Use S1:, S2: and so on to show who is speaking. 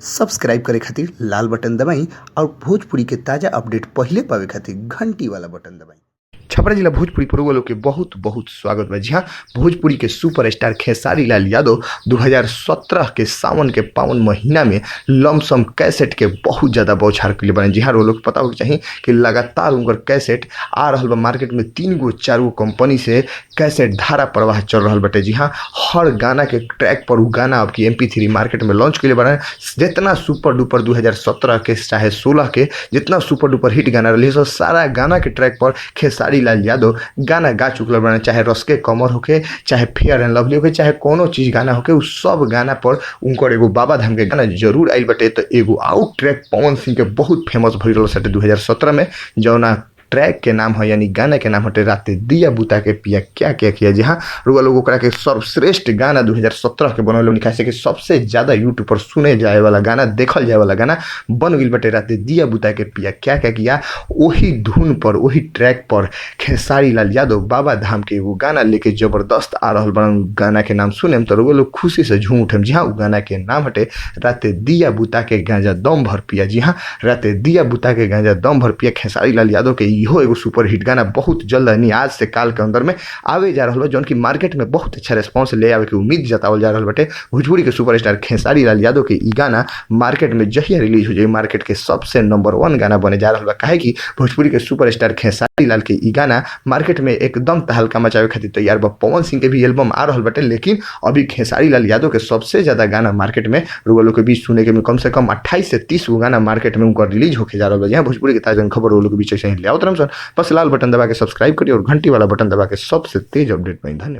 S1: Subscribe करे खातिर लाल button दबाई और भोजपुरी के ताजा अपडेट पहिले पावे खातिर घंटी वाला बटन दबाई। छपरा जिला भोजपुरी पर लोग के बहुत बहुत स्वागत बा। जी हाँ, भोजपुरी के सुपरस्टार खेसारी लाल यादव 2017 के सावन के पावन महीना में लमसम कैसेट के बहुत ज़्यादा बौछार के लिए बने। जी हाँ, लोग पता हो चाहिए कि लगातार उनकर कैसेट आ रहा बा मार्केट में। 3 गो कंपनी से कैसेट धारा प्रवाह चल रहा बटे। जी हाँ, हर गाना के ट्रैक पर वो गाना अब की MP3 मार्केट में लॉन्च के लिए बने। जितना सुपर डुपर 2017 के चाहे 16 के जितना सुपर डुपर हिट गाना रही सो सारा गाना के ट्रैक पर खेसारी लाल यादव गाना गा चुकल बने। चाहे रस के कमर होके, चाहे फेयर एंड लवली होके, चाहे कोनो चीज गाना होके, उस सब गाना पर उनकर एगो बाबा धाम के गाना जरूर आइल बटे। तो एगो आउट ट्रैक पवन सिंह के बहुत फेमस भइल रहा सटे 2017 में, जौना ट्रैक के नाम है यानी गाना के नाम हटे राते दिया बुता के पिया क्या क्या किया। जी हाँ, रुआ लोगों के सर्वश्रेष्ठ गाना 2017 के बनल लिखा से कि सबसे ज्यादा यूट्यूब पर सुने जाए वाला गाना, देखल जाए वाला गाना बन गई बटे राते दिया बुता के पिया क्या क्या किया। वही धुन पर, वही ट्रैक पर खेसारी लाल यादव बाबा धाम के वो गाना लेके जबरदस्त आ रहा बन। गाना के नाम सुने तो रुआ लोग खुशी से झूम उठे। जी हाँ, वो गाना के नाम हटे राते दिया बुता के गांजा दम भर पिया। जी हाँ, राते दिया बुता के गांजा दम भर पिया खेसारी लाल यादव के इहो एगो सुपर हिट गाना बहुत जल्द यानी आज से काल के अंदर में आवे जा रहा है, जौन की मार्केट में बहुत अच्छा रिस्पांस ले आवे के उम्मीद जतावल जा रहा बटे। भोजपुरी के सुपरस्टार खेसारी लाल यादव के ई गाना मार्केट में जहिया रिलीज हो जाए मार्केट के सबसे नंबर 1 गाना बने जा रहा है। काहे कि भोजपुरी के सुपरस्टार खेसारी लाल के ई गाना मार्केट में एकदम तहलका मचावे खातिर तैयार बा। पवन सिंह के भी एल्बम आ रहा बटे, लेकिन अभी खेसारी लाल यादव के सबसे ज्यादा गाना मार्केट में रुआ लोग के बीच सुने के में कम से कम 28 से 30 गो गाना मार्केट में उनका रिलीज होके जा रहा है। भोजपुरी के ताजा खबर रुआ लोग के बीच से ले आओ। बस लाल बटन दबा के सब्सक्राइब करिए और घंटी वाला बटन दबा के सबसे तेज अपडेट पाइए। धन्यवाद।